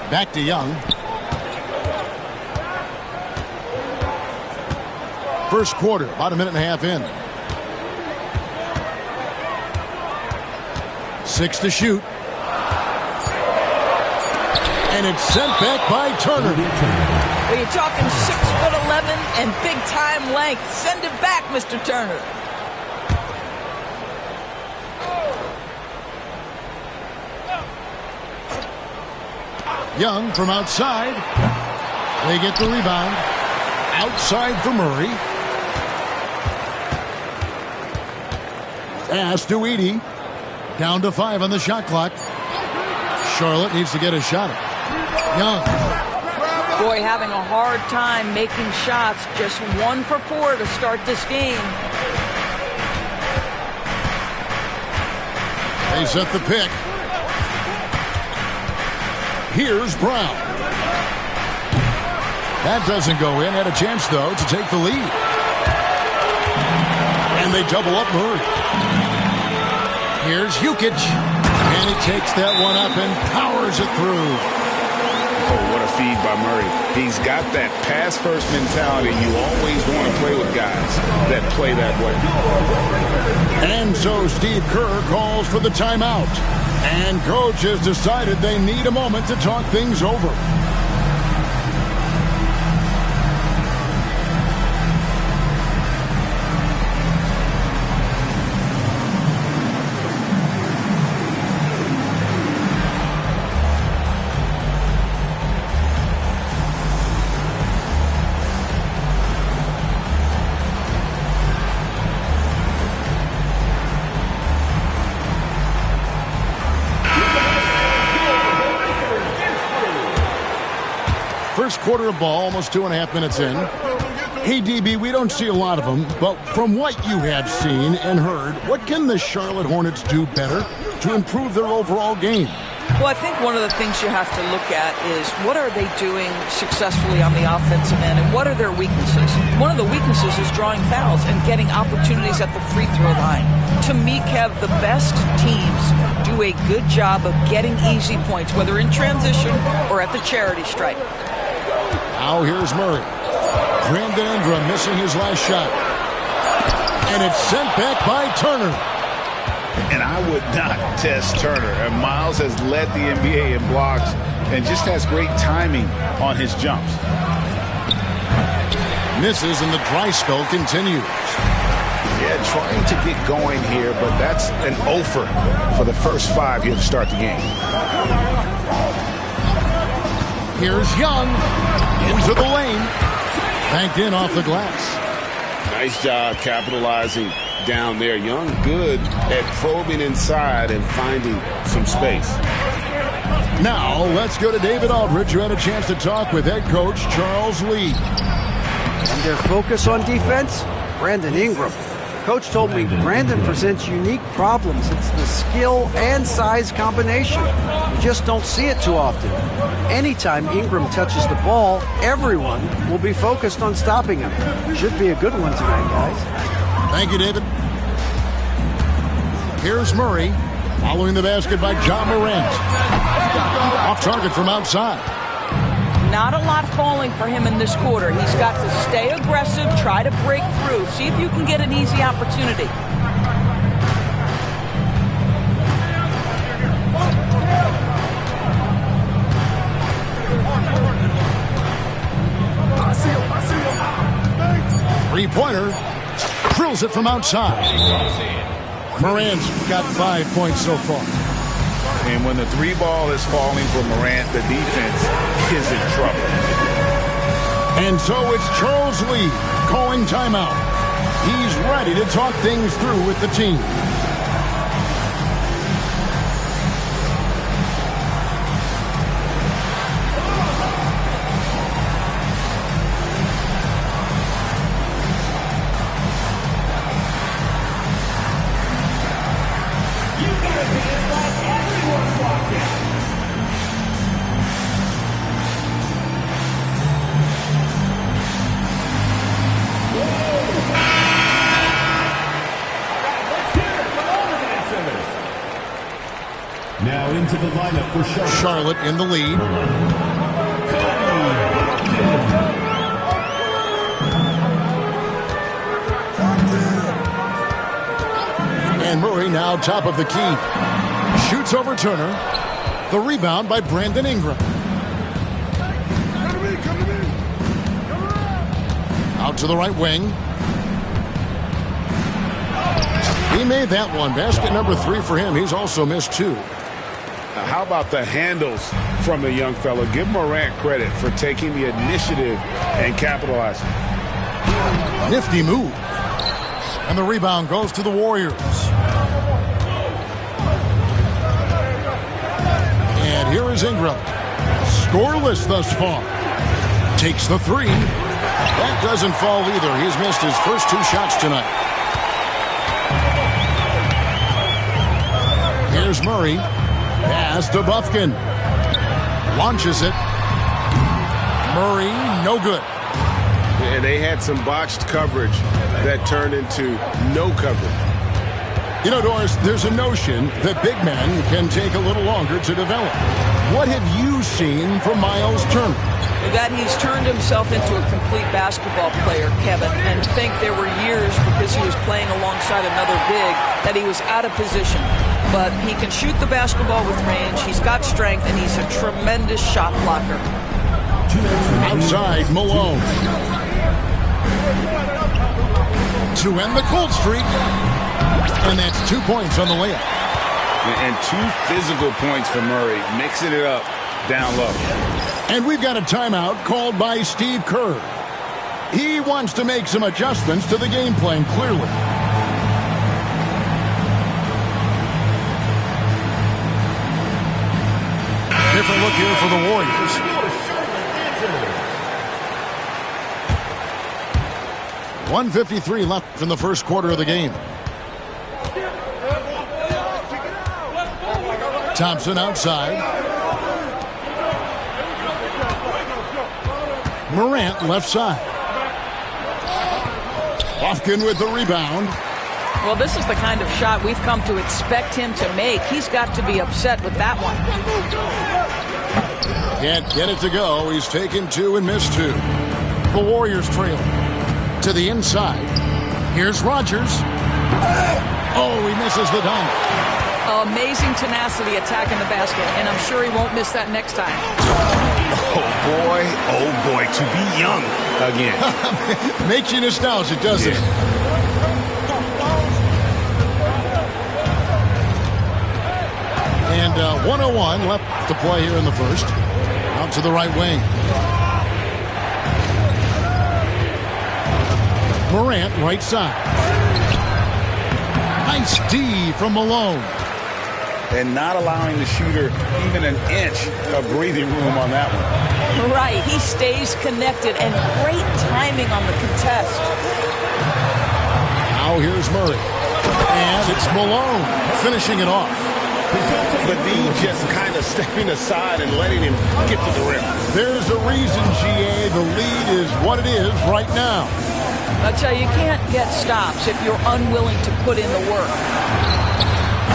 Back to Young. First quarter, about a minute and a half in. 6 to shoot. And it's sent back by Turner. Well, you're talking 6'11" and big-time length. Send it back, Mr. Turner. Young from outside. They get the rebound. Outside for Murray. Pass to Edey. Down to 5 on the shot clock. Charlotte needs to get a shot at Young. Boy, having a hard time making shots. Just 1 for 4 to start this game. They set the pick. Here's Brown. That doesn't go in. Had a chance, though, to take the lead. And they double up Murray. Here's Jukic. And he takes that one up and powers it through. Oh, what a feed by Murray. He's got that pass-first mentality. You always want to play with guys that play that way. And so Steve Kerr calls for the timeout. And coach has decided they need a moment to talk things over. First quarter of ball, almost 2.5 minutes in. Hey, DB, we don't see a lot of them, but from what you have seen and heard, what can the Charlotte Hornets do better to improve their overall game? Well, I think one of the things you have to look at is what are they doing successfully on the offensive end and what are their weaknesses? One of the weaknesses is drawing fouls and getting opportunities at the free throw line. To me, Kev, the best teams do a good job of getting easy points, whether in transition or at the charity stripe. Now here's Murray. Brandon Ingram missing his last shot. And it's sent back by Turner. And I would not test Turner. And Miles has led the NBA in blocks and just has great timing on his jumps. Misses and the dry spell continues. Yeah, trying to get going here, but that's an offer for the first 5 here to start the game. Here's Young into the lane. Banked in off the glass. Nice job capitalizing down there. Young good at probing inside and finding some space. Now let's go to David Aldridge, who had a chance to talk with head coach Charles Lee. And their focus on defense, Brandon Ingram. Coach told me Brandon presents unique problems. It's the skill and size combination. You just don't see it too often. Anytime Ingram touches the ball, everyone will be focused on stopping him. Should be a good one tonight, guys. Thank you, David. Here's Murray, following the basket by John Morant. Off target from outside. Not a lot falling for him in this quarter. He's got to stay aggressive, try to break through. See if you can get an easy opportunity. Three-pointer. Drills it from outside. Morant's got 5 points so far. And when the 3 ball is falling for Morant, the defense is in trouble. And so it's Charles Lee calling timeout. He's ready to talk things through with the team. Now into the lineup for Charlotte. Charlotte in the lead. And Murray now top of the key. Shoots over Turner. The rebound by Brandon Ingram. Out to the right wing. He made that one. Basket number 3 for him. He's also missed 2. How about the handles from the young fella? Give Morant credit for taking the initiative and capitalizing. Nifty move. And the rebound goes to the Warriors. And here is Ingram. Scoreless thus far. Takes the 3. That doesn't fall either. He's missed his first 2 shots tonight. Here's Murray. Pass to Buffkin. Launches it. Murray, no good. And they had some botched coverage that turned into no coverage. You know, Doris, there's a notion that big men can take a little longer to develop. What have you seen from Miles Turner? That he's turned himself into a complete basketball player, Kevin, and think there were years because he was playing alongside another big that he was out of position. But he can shoot the basketball with range, he's got strength, and he's a tremendous shot blocker. Outside, Malone. To end the cold streak. And that's 2 points on the layup. And 2 physical points for Murray, mixing it up down low. And we've got a timeout called by Steve Kerr. He wants to make some adjustments to the game plan, clearly. Different look here for the Warriors. 1:53 left in the first quarter of the game. Thompson outside. Morant left side. Buffkin with the rebound. Well, this is the kind of shot we've come to expect him to make. He's got to be upset with that one. Can't get it to go. He's taken 2 and missed 2. The Warriors trail to the inside. Here's Rodgers. Oh, he misses the dunk. Amazing tenacity attacking the basket, and I'm sure he won't miss that next time. Oh boy, to be young again. Makes you nostalgic, doesn't it? And 1:01 left to play here in the first. Out to the right wing. Morant, right side. Nice D from Malone. And not allowing the shooter even an inch of breathing room on that one. Right, he stays connected, and great timing on the contest. Now here's Murray. And it's Malone finishing it off. But the just kind of stepping aside and letting him get to the rim. There's a reason, GA, the lead is what it is right now. I tell you, you can't get stops if you're unwilling to put in the work.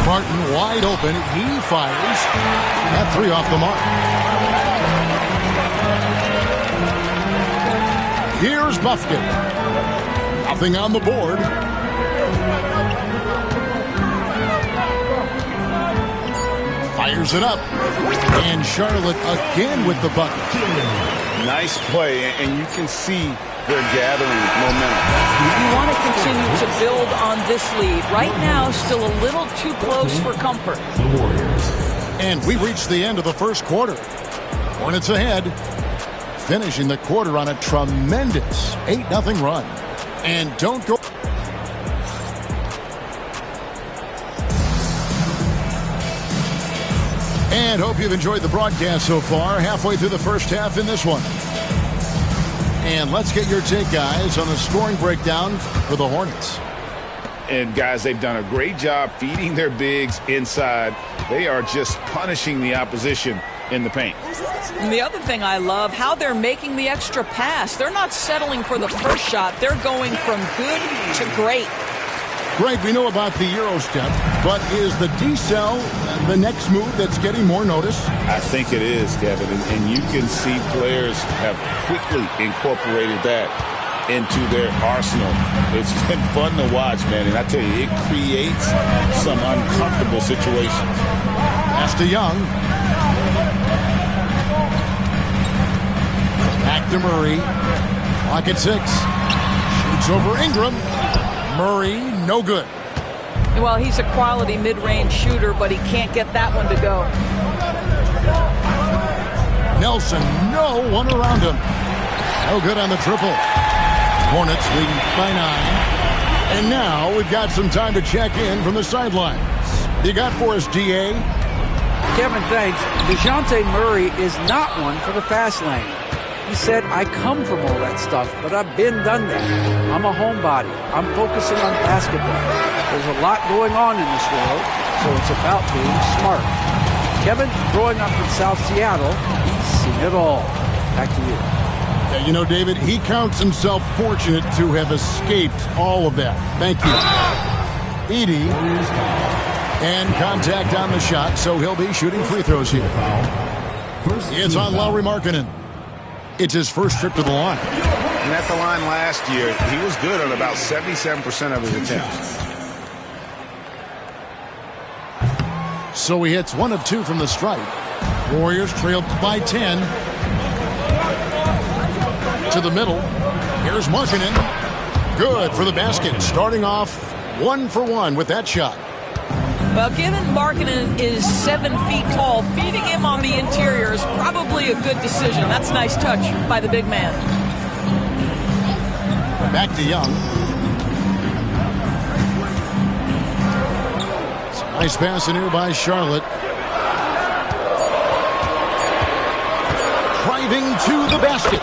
Martin wide open. He fires. That 3 off the mark. Here's Buffkin. Nothing on the board. Fires it up. And Charlotte again with the bucket. Nice play, and you can see they're gathering momentum. You want to continue to build on this lead. Right now, still a little too close for comfort. And we reached the end of the first quarter. Hornets ahead, finishing the quarter on a tremendous 8-0 run. And don't go... And hope you've enjoyed the broadcast so far. Halfway through the first half in this one. And let's get your take, guys, on the scoring breakdown for the Hornets. And, guys, they've done a great job feeding their bigs inside. They are just punishing the opposition in the paint. And the other thing I love, how they're making the extra pass. They're not settling for the first shot. They're going from good to great. Greg, we know about the Euro step, but is the decel the next move that's getting more notice? I think it is, Kevin, and you can see players have quickly incorporated that into their arsenal. It's been fun to watch, man, and I tell you, it creates some uncomfortable situations. Pass to Young. Back to Murray. Clock at 6. Shoots over Ingram. Murray, no good. Well, he's a quality mid-range shooter, but he can't get that one to go. Nelson, no one around him. No good on the triple. Hornets leading by 9. And now we've got some time to check in from the sidelines. You got for us, D.A.? Kevin, thanks. DeJounte Murray is not one for the fast lane. He said, I come from all that stuff, but I've done that. I'm a homebody. I'm focusing on basketball. There's a lot going on in this world, so it's about being smart. Kevin, growing up in South Seattle, he's seen it all. Back to you. Yeah, you know, David, he counts himself fortunate to have escaped all of that. Thank you. Edey. And contact on the shot, so he'll be shooting free throws here. It's on Lauri Markkanen. It's his first trip to the line. And at the line last year, he was good on about 77% of his attempts. So he hits 1 of 2 from the stripe. Warriors trailed by 10. To the middle. Here's Markkanen. Good for the basket. Starting off 1 for 1 with that shot. Well, given Markkanen is 7 feet tall, feeding him on the interior is probably a good decision. That's a nice touch by the big man. Back to Young. It's a nice pass in here by Charlotte. Driving to the basket.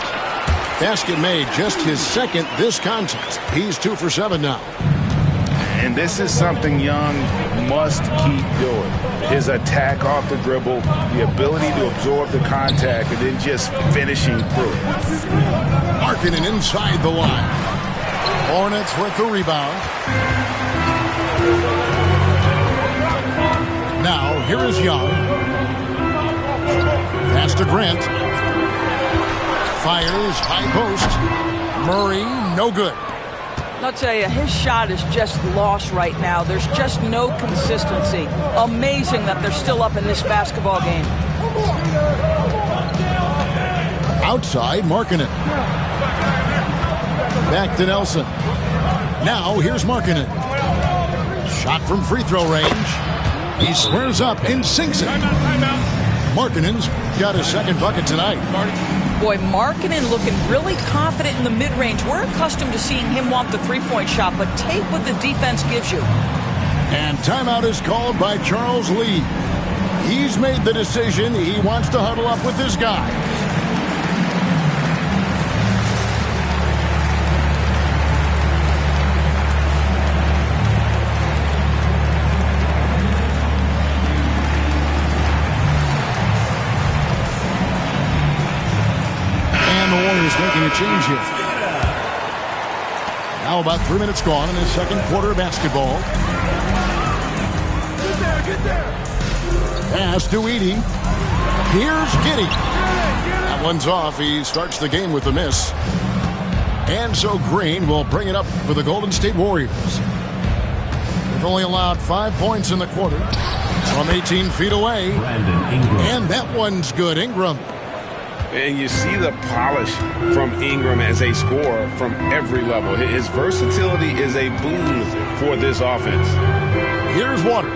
Basket made, just his second this contest. He's 2 for 7 now. And this is something Young must keep doing. His attack off the dribble, the ability to absorb the contact, and then just finishing through. Markkanen inside the line. Hornets with the rebound. Now, here is Young. Pass to Grant. Fires, high post. Murray, no good. I'll tell you, his shot is just lost right now. There's just no consistency. Amazing that they're still up in this basketball game. Outside, Markkanen. Back to Nelson. Now, here's Markkanen. Shot from free throw range. He squares up and sinks it. Markkanen's got his second bucket tonight. Boy, Markkanen looking really confident in the mid-range. We're accustomed to seeing him want the three-point shot, but take what the defense gives you. And timeout is called by Charles Lee. He's made the decision. He wants to huddle up with this guy. Making a change here. Now about 3 minutes gone in the second quarter of basketball. Get there. Pass to Edey. Here's Giddey. That one's off. He starts the game with a miss. And so Green will bring it up for the Golden State Warriors. They've only allowed 5 points in the quarter from 18 feet away. And that one's good. Ingram. And you see the polish from Ingram as a scorer from every level. His versatility is a boon for this offense. Here's Waters.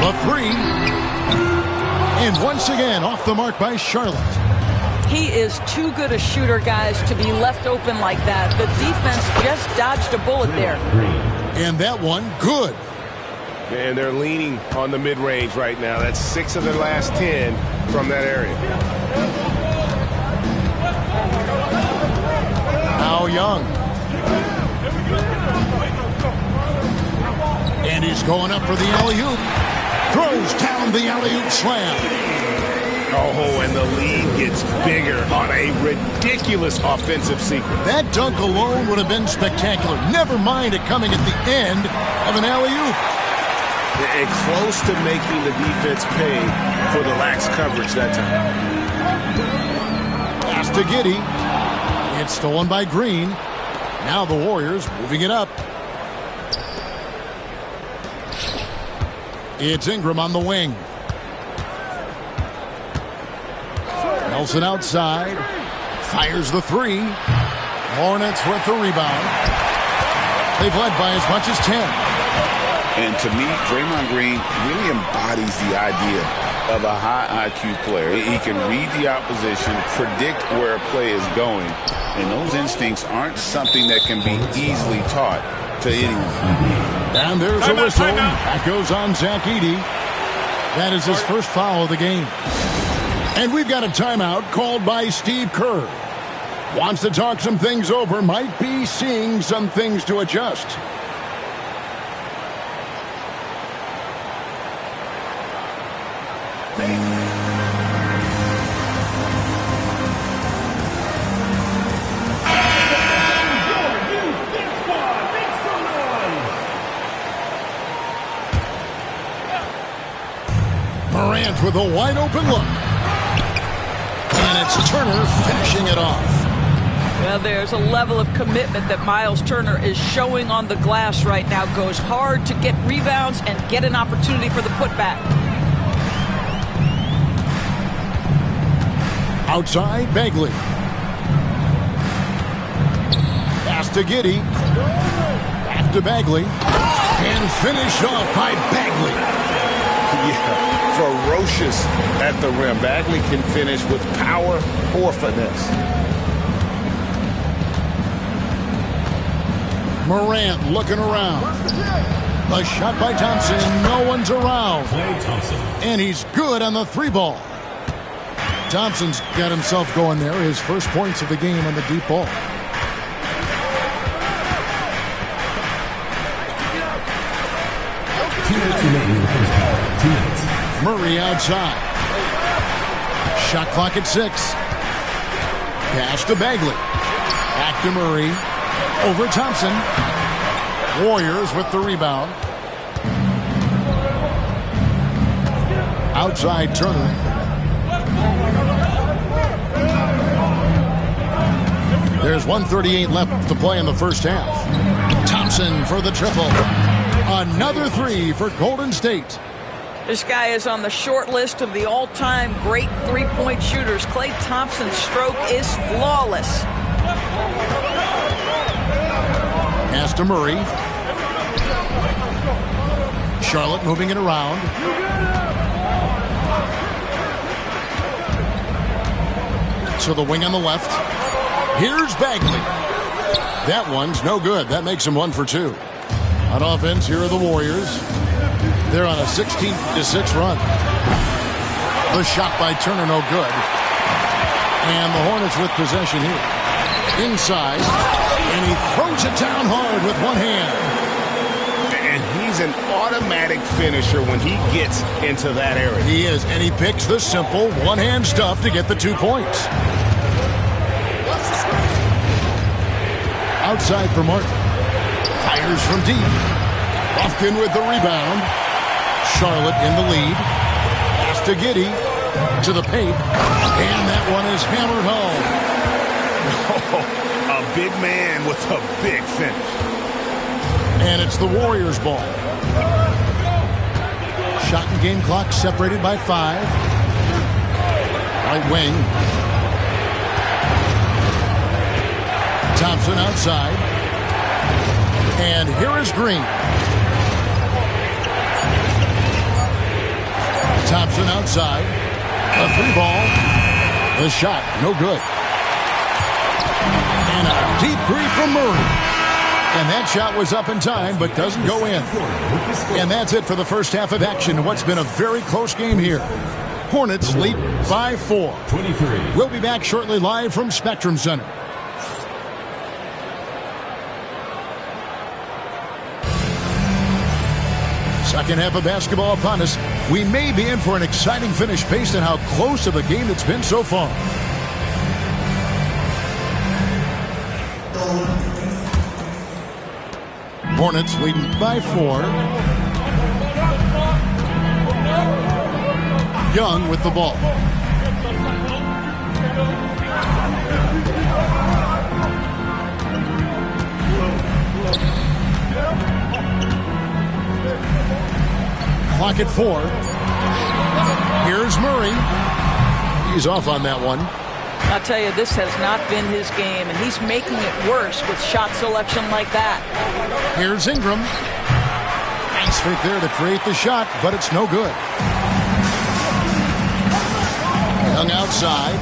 The three. And once again, off the mark by Charlotte. He is too good a shooter, guys, to be left open like that. The defense just dodged a bullet there. And that one, good. And they're leaning on the mid-range right now. That's 6 of their last 10 from that area. Now Young. And he's going up for the alley-oop. Throws down the alley-oop slam. Oh, and the lead gets bigger on a ridiculous offensive sequence. That dunk alone would have been spectacular. Never mind it coming at the end of an alley-oop. And close to making the defense pay for the lax coverage that time. Pass to Giddey. It's stolen by Green. Now the Warriors moving it up. It's Ingram on the wing. Nelson outside. Fires the three. Hornets with the rebound. They've led by as much as 10. And to me, Draymond Green really embodies the idea of a high IQ player. He can read the opposition, predict where a play is going, and those instincts aren't something that can be easily taught to anyone. And there's a whistle. That goes on Zach Edey. That is his first foul of the game. And we've got a timeout called by Steve Kerr. Wants to talk some things over, might be seeing some things to adjust. Morant with a wide open look. And it's Turner finishing it off. Well, there's a level of commitment that Miles Turner is showing on the glass right now. Goes hard to get rebounds and get an opportunity for the putback. Outside, Bagley. Pass to Giddey. Back to Bagley. And finished off by Bagley. Yeah, ferocious at the rim. Bagley can finish with power or finesse. Morant looking around. The shot by Thompson. No one's around. And he's good on the three ball. Thompson's got himself going there. His first points of the game on the deep ball. Murray outside. Shot clock at 6. Pass to Bagley. Back to Murray. Over Thompson. Warriors with the rebound. Outside Turner. There's 1:38 left to play in the first half. Thompson for the triple. Another three for Golden State. This guy is on the short list of the all-time great three-point shooters. Klay Thompson's stroke is flawless. Pass to Murray. Charlotte moving it around. So the wing on the left. Here's Bagley. That one's no good. That makes him 1 for 2. On offense, here are the Warriors. They're on a 16-6 run. The shot by Turner, no good. And the Hornets with possession here. Inside. And he throws it down hard with one hand. And he's an automatic finisher when he gets into that area. He is, and he picks the simple one-hand stuff to get the 2 points. Outside for Martin. Fires from deep. Buffkin with the rebound. Charlotte in the lead. Pass to Giddey. To the paint. And that one is hammered home. Oh, a big man with a big finish. And it's the Warriors' ball. Shot and game clock separated by 5. Right wing. Thompson outside. And here is Green. Thompson outside. A 3-ball. The shot, no good. And a deep three from Murray. And that shot was up in time, but doesn't go in. And that's it for the first half of action. What's been a very close game here. Hornets lead by 4. We'll be back shortly live from Spectrum Center. Second half of basketball upon us. We may be in for an exciting finish based on how close of a game it's been so far. Hornets leading by 4. Young with the ball. Clock at 4. Here's Murray. He's off on that one. I'll tell you, this has not been his game, and he's making it worse with shot selection like that. Here's Ingram. Nice fake there to create the shot, but it's no good. Young outside.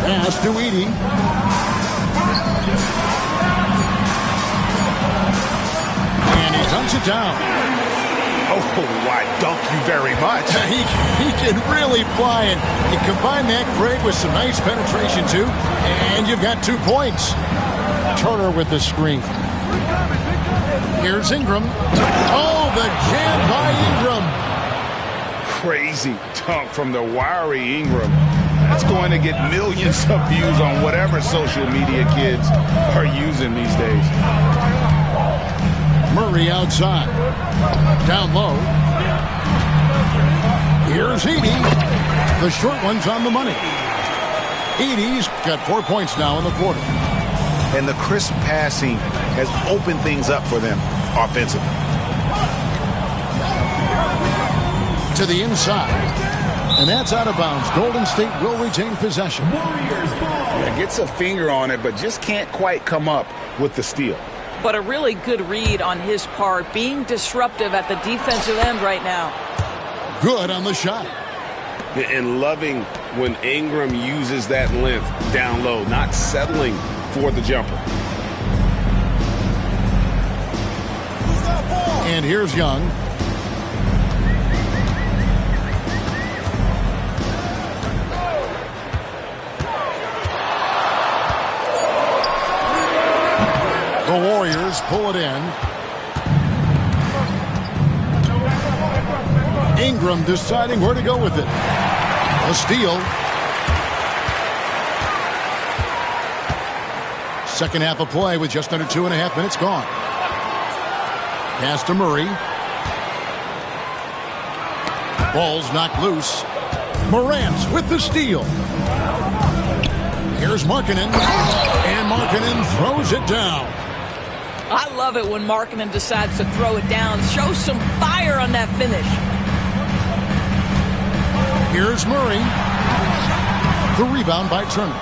Pass to Edey. And he dunks it down. Oh, why, dunk you very much. He can really fly, and you combine that, Craig, with some nice penetration, too, and you've got 2 points. Turner with the screen. Here's Ingram. Oh, the jam by Ingram. Crazy dunk from the wiry Ingram. That's going to get millions of views on whatever social media kids are using these days. Murray outside. Down low. Here's Edey. The short one's on the money. Edey's got 4 points now in the quarter. And the crisp passing has opened things up for them offensively. To the inside. And that's out of bounds. Golden State will retain possession. Yeah, gets a finger on it, but just can't quite come up with the steal. But a really good read on his part, being disruptive at the defensive end right now. Good on the shot. And loving when Ingram uses that length down low, not settling for the jumper. And here's Young. The Warriors pull it in. Ingram deciding where to go with it. A steal. Second half of play with just under 2.5 minutes gone. Pass to Murray. Ball's knocked loose. Morant with the steal. Here's Markkanen. And Markkanen throws it down. I love it when Markkanen decides to throw it down. Show some fire on that finish. Here's Murray. The rebound by Turner.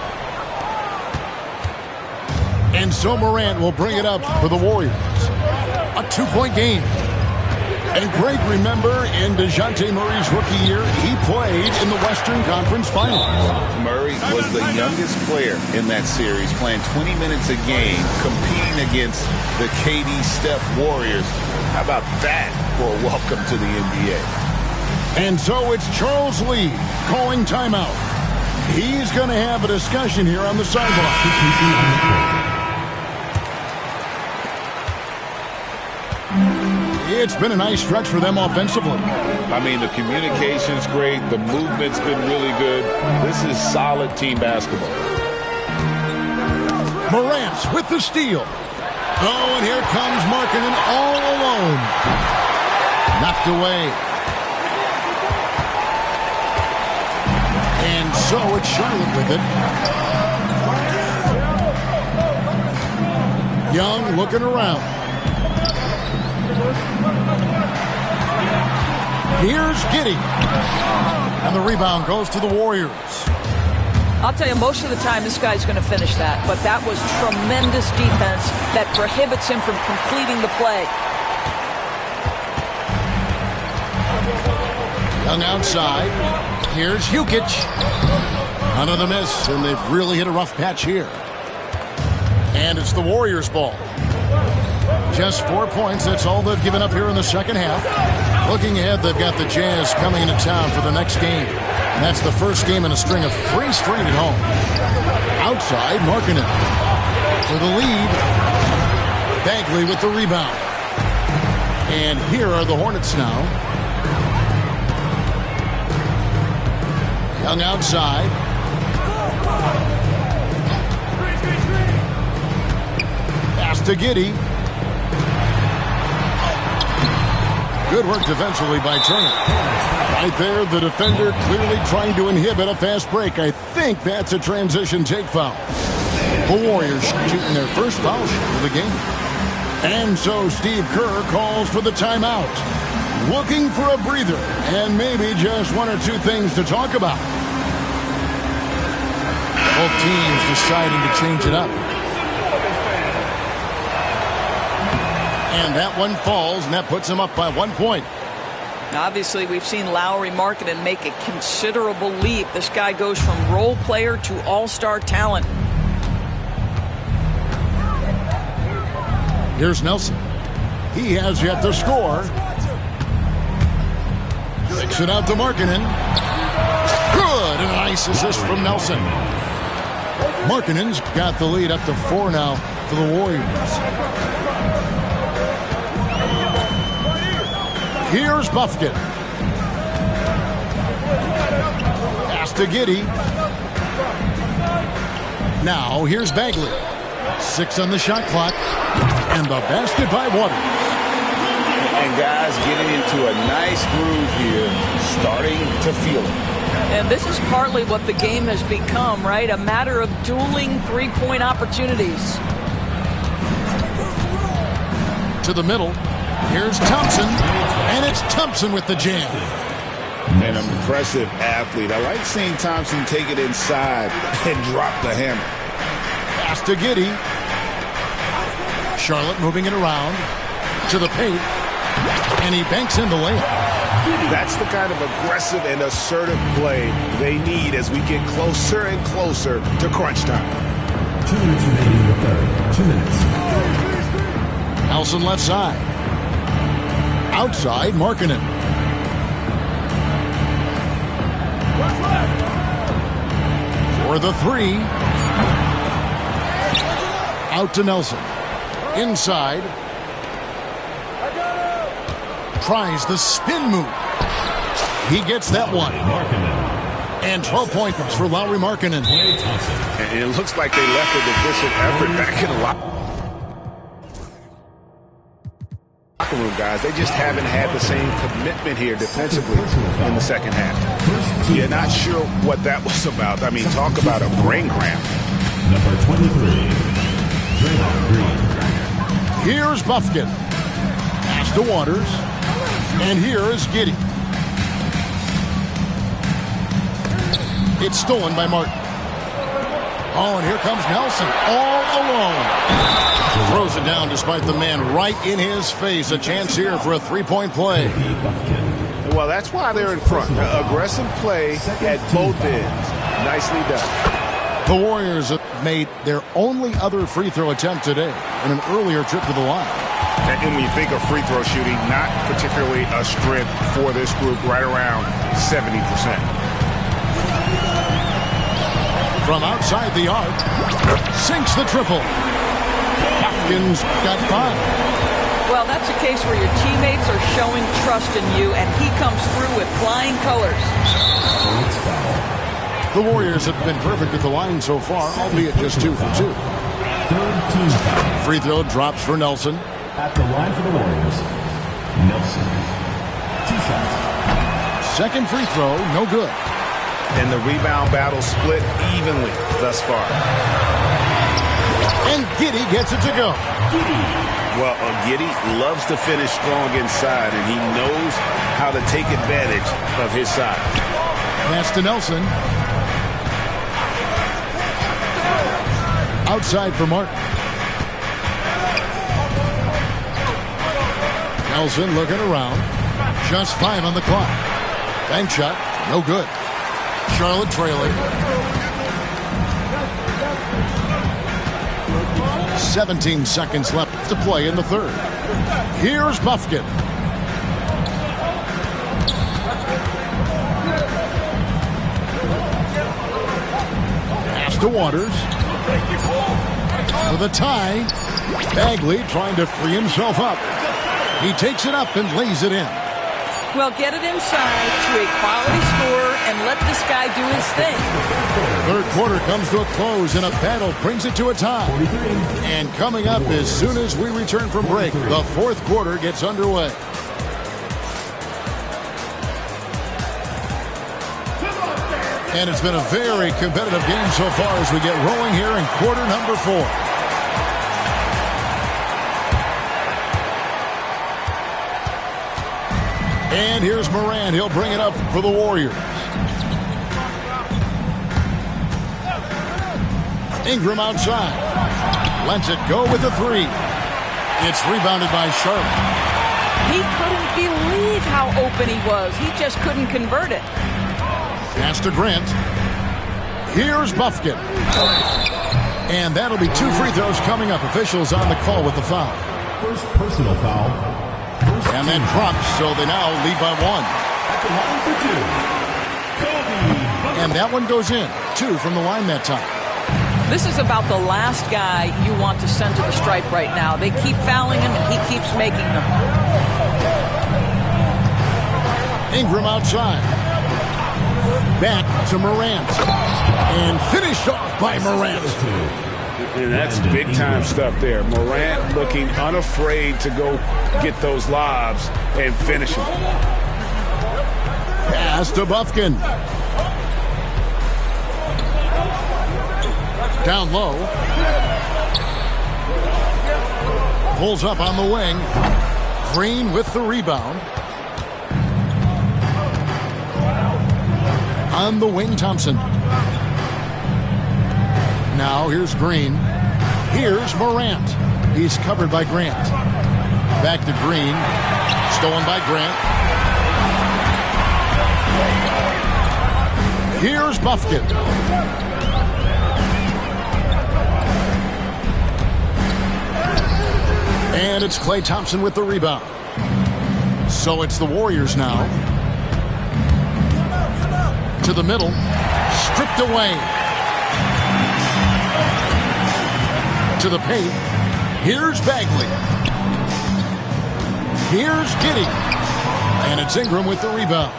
And so Morant will bring it up for the Warriors. A 2-point game. And Greg, remember, in DeJounte Murray's rookie year, he played in the Western Conference Finals. Murray was the youngest player in that series, playing 20 minutes a game, competing against the KD Steph Warriors. How about that for a welcome to the NBA? And so it's Charles Lee calling timeout. He's going to have a discussion here on the sideline. It's been a nice stretch for them offensively. I mean, the communication's great. The movement's been really good. This is solid team basketball. Morant with the steal. Oh, and here comes Markkanen all alone. Knocked away. And so it's Charlotte with it. Young looking around. Here's Giddey. And the rebound goes to the Warriors. I'll tell you, most of the time this guy's going to finish that. But that was tremendous defense that prohibits him from completing the play. Young outside. Here's Jokic. Another miss, and they've really hit a rough patch here. And it's the Warriors' ball. Just 4 points. That's all they've given up here in the second half. Looking ahead, they've got the Jazz coming into town for the next game. And that's the first game in a string of 3 straight at home. Outside, Markkanen for the lead. Bagley with the rebound. And here are the Hornets now. Young outside. Pass to Giddey. Good work defensively by Turner. Right there, the defender clearly trying to inhibit a fast break. I think that's a transition take foul. The Warriors shooting their first foul shot of the game. And so Steve Kerr calls for the timeout. Looking for a breather and maybe just 1 or 2 things to talk about. Both teams deciding to change it up. And that one falls, and that puts them up by 1 point. Obviously, we've seen Lauri Markkanen make a considerable leap. This guy goes from role player to all-star talent. Here's Nelson. He has yet to score. Kicks it out to Markkanen. Good, and a nice assist from Nelson. Markkanen's got the lead up to 4 now for the Warriors. Here's Buffkin. Pass to Giddey. Now here's Bagley. 6 on the shot clock. And the basket by Waters. And guys getting into a nice groove here, starting to feel it. And this is partly what the game has become, right? A matter of dueling 3-point opportunities. To the middle. Here's Thompson. And it's Thompson with the jam. An impressive athlete. I like seeing Thompson take it inside and drop the hammer. Pass to Giddey. Charlotte moving it around to the paint. And he banks in the layup. That's the kind of aggressive and assertive play they need as we get closer and closer to crunch time. 2 minutes remaining in the third. 2 minutes. Nelson left side. Outside, Markkanen. For the 3. Out to Nelson. Inside. Tries the spin move. He gets that one. And 12 points for Lauri Markkanen. And it looks like they left a defensive effort back in the locker room, guys. They just haven't had the same commitment here defensively in the second half. You're not sure what that was about. I mean, talk about a brain cramp. Number 23. Here's Buffkin. Pass to Waters. And here is Giddey. It's stolen by Martin. Oh, and here comes Nelson all alone. Throws it down despite the man right in his face. A chance here for a 3-point play. Well, that's why they're in front. Aggressive play at both ends. Nicely done. The Warriors have made their only other free throw attempt today in an earlier trip to the line. And when you think of free throw shooting, not particularly a strength for this group, right around 70%. From outside the arc, sinks the triple. Hopkins got 5. Well, that's a case where your teammates are showing trust in you, and he comes through with flying colors. The Warriors have been perfect at the line so far, albeit just 2 for 2. Third team foul. Free throw drops for Nelson. At the line for the Warriors, Nelson. 2 shots. Second free throw, no good. And the rebound battle split evenly thus far. And Giddey gets it to go. Well, Giddey loves to finish strong inside, and he knows how to take advantage of his size. Pass to Nelson. Outside for Martin. Nelson looking around. Just 5 on the clock. Bank shot, no good. Charlotte trailing. 17 seconds left to play in the third. Here's Buffkin. Pass to Waters. For the tie. Bagley trying to free himself up. He takes it up and lays it in. Well, get it inside to a quality scorer and let this guy do his thing. Third quarter comes to a close and a battle brings it to a tie. And coming up as soon as we return from break, the fourth quarter gets underway. And it's been a very competitive game so far as we get rolling here in quarter number 4. And here's Morant. He'll bring it up for the Warriors. Ingram outside. Lets it go with the 3. It's rebounded by Charlotte. He couldn't believe how open he was. He just couldn't convert it. Pass to Grant. Here's Bufkin. And that'll be 2 free throws coming up. Officials on the call with the foul. First personal foul. And then drops, so they now lead by 1. At the line for 2. And that one goes in. 2 from the line that time. This is about the last guy you want to send to the stripe right now. They keep fouling him, and he keeps making them. Ingram outside. Back to Morant. And finished off by Morant. And that's big-time stuff there. Morant looking unafraid to go get those lobs and finish them. Pass to Bufkin. Down low. Pulls up on the wing. Green with the rebound. On the wing, Thompson. Now here's Green. Here's Morant. He's covered by Grant. Back to Green. Stolen by Grant. Here's Bufkin. And it's Klay Thompson with the rebound. So it's the Warriors now. To the middle. Stripped away. To the paint. Here's Bagley. Here's Giddey. And it's Ingram with the rebound.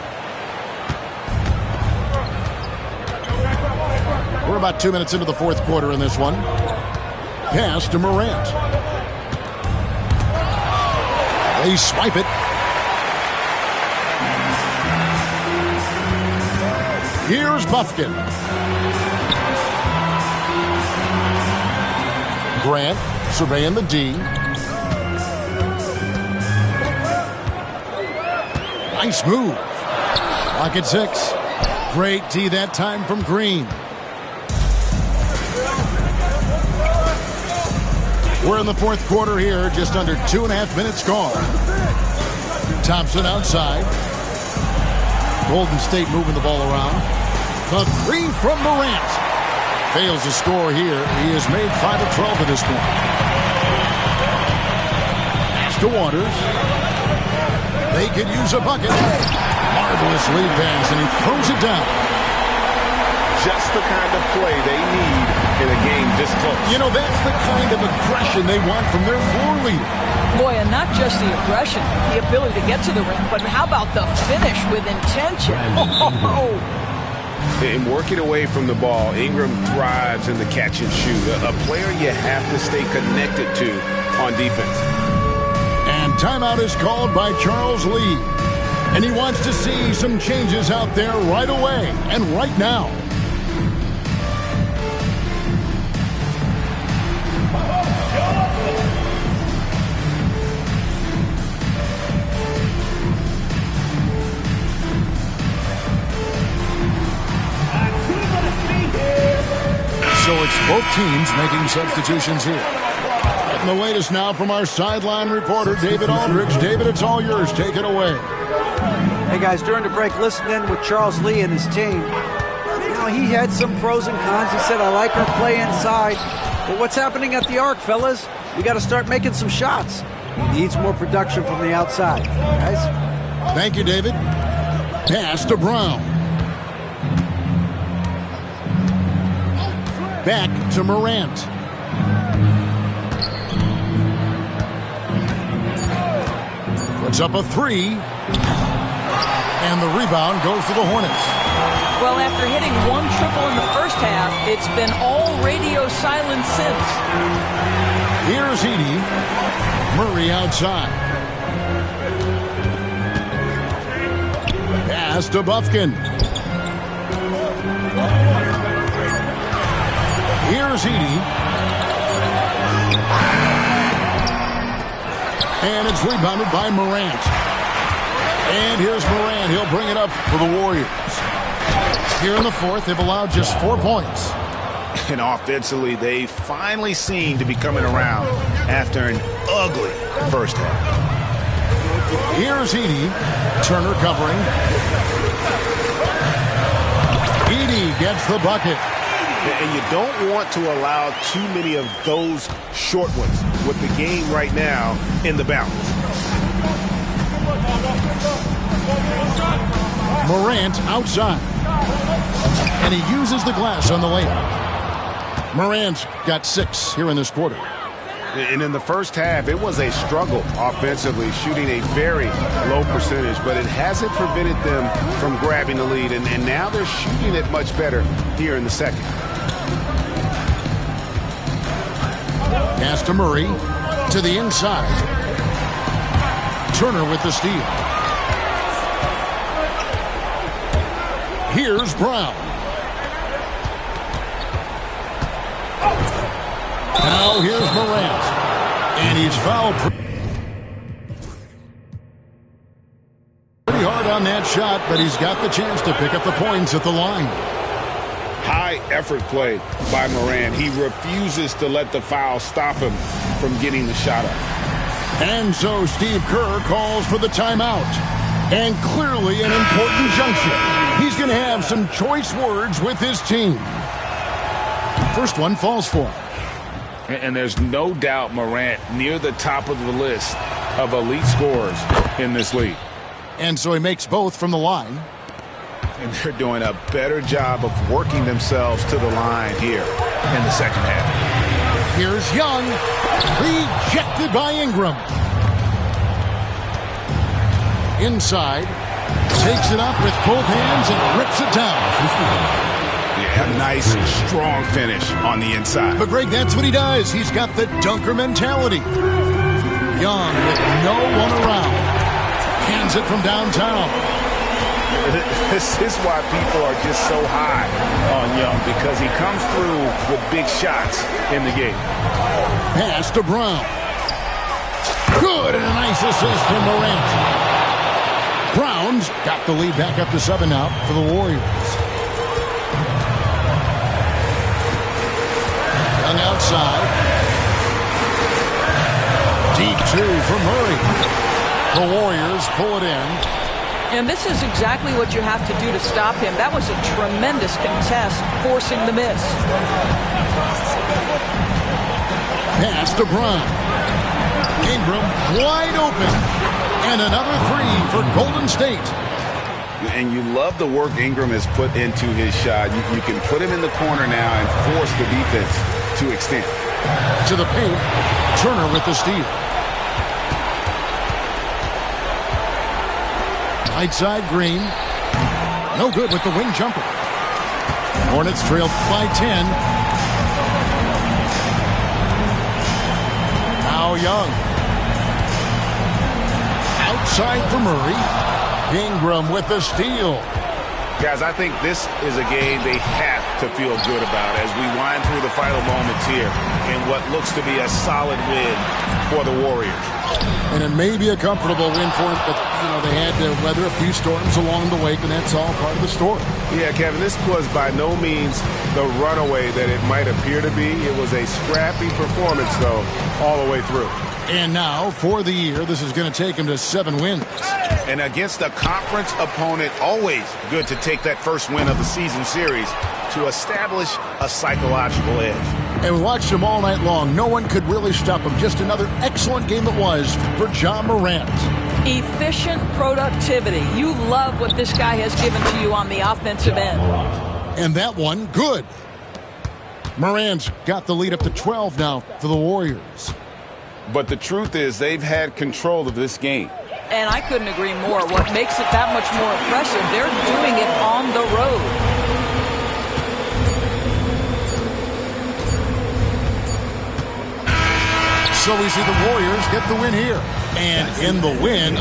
We're about 2 minutes into the fourth quarter in this one. Pass to Morant. They swipe it. Here's Bufkin. Grant surveying the D. Nice move. Lock at 6. Great D that time from Green. We're in the fourth quarter here, just under 2.5 minutes gone. Thompson outside. Golden State moving the ball around. The 3 from Morant. Fails to score here. He has made 5 of 12 at this point. Pass to Waters. They could use a bucket. Marvelous lead pass, and he throws it down. Just the kind of play they need in a game this close. You know, that's the kind of aggression they want from their floor leader. Boy, and not just the aggression, the ability to get to the rim, but how about the finish with intention? And working away from the ball, Ingram thrives in the catch and shoot. A player you have to stay connected to on defense. And timeout is called by Charles Lee. And he wants to see some changes out there right away and right now. So it's both teams making substitutions here. And the latest now from our sideline reporter, David Aldridge. David, it's all yours. Take it away. Hey, guys, during the break, listen in with Charles Lee and his team. You know, he had some pros and cons. He said, I like our play inside. But what's happening at the arc, fellas? We got to start making some shots. He needs more production from the outside. Guys? Thank you, David. Pass to Brown. Back to Morant. Puts up a three. And the rebound goes to the Hornets. Well, after hitting one triple in the first half, it's been all radio silence since. Here's Edey. Murray outside. Pass to Bufkin. Here's Edey. And it's rebounded by Morant. And here's Morant. He'll bring it up for the Warriors. Here in the fourth, they've allowed just 4 points. And offensively, they finally seem to be coming around after an ugly first half. Here's Edey. Turner covering. Edey gets the bucket. And you don't want to allow too many of those short ones with the game right now in the balance. Morant outside. And he uses the glass on the layup. Morant's got 6 here in this quarter. And in the first half, it was a struggle offensively, shooting a very low percentage, but it hasn't prevented them from grabbing the lead. And now they're shooting it much better here in the second. Pass to Murray to the inside. Turner with the steal. Here's Brown. Now here's Morant. And he's fouled pretty hard on that shot, but he's got the chance to pick up the points at the line. High effort play by Morant. He refuses to let the foul stop him from getting the shot up. And so Steve Kerr calls for the timeout. And clearly an important juncture. He's going to have some choice words with his team. First one falls for him. And there's no doubt Morant near the top of the list of elite scorers in this league. And so he makes both from the line. And they're doing a better job of working themselves to the line here in the second half. Here's Young. Rejected by Ingram. Inside. Takes it up with both hands and rips it down. Yeah, a nice, strong finish on the inside. But Greg, that's what he does. He's got the dunker mentality. Young with no one around. Hands it from downtown. This is why people are just so high on Young, because he comes through with big shots in the game. Pass to Brown. Good, and a nice assist from Morant. Brown's got the lead back up to 7 now for the Warriors. Young outside. Deep 2 for Murray. The Warriors pull it in. And this is exactly what you have to do to stop him. That was a tremendous contest, forcing the miss. Pass to Brown. Ingram wide open. And another 3 for Golden State. And you love the work Ingram has put into his shot. You can put him in the corner now and force the defense to extend. To the paint. Turner with the steal. Right side Green. No good with the wing jumper. Hornets trailed by 10. Now Young. Outside for Murray. Ingram with the steal. Guys, I think this is a game they have to feel good about as we wind through the final moments here in what looks to be a solid win for the Warriors. And it may be a comfortable win for them, but, they had to weather a few storms along the way, and that's all part of the story. Yeah, Kevin, this was by no means the runaway that it might appear to be. It was a scrappy performance, though, all the way through. And now, for the year, this is going to take him to 7 wins. And against a conference opponent, always good to take that first win of the season series to establish a psychological edge. And we watched him all night long. No one could really stop him. Just another excellent game it was for Ja Morant. Efficient productivity. You love what this guy has given to you on the offensive end. And that one, good. Moran's got the lead up to 12 now for the Warriors. But the truth is they've had control of this game. And I couldn't agree more. What makes it that much more impressive, they're doing it on the road. So we see the Warriors get the win here. And in the win,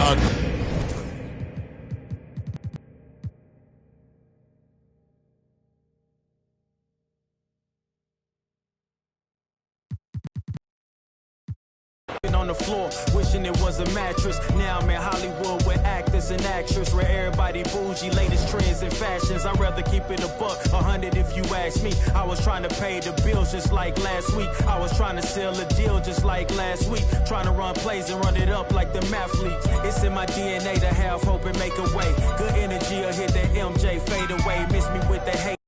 on the floor, wishing it was a mattress. Now I'm in Hollywood with actors and actresses, where everybody bougie, latest trends and fashions. I'd rather keep it a buck, 100 if you ask me. I was trying to pay the bills just like last week. I was trying to sell a deal just like last week. Trying to run plays and run it up like the mathletes. It's in my DNA to have hope and make a way. Good energy will hit that MJ fade away. Miss me with the hate.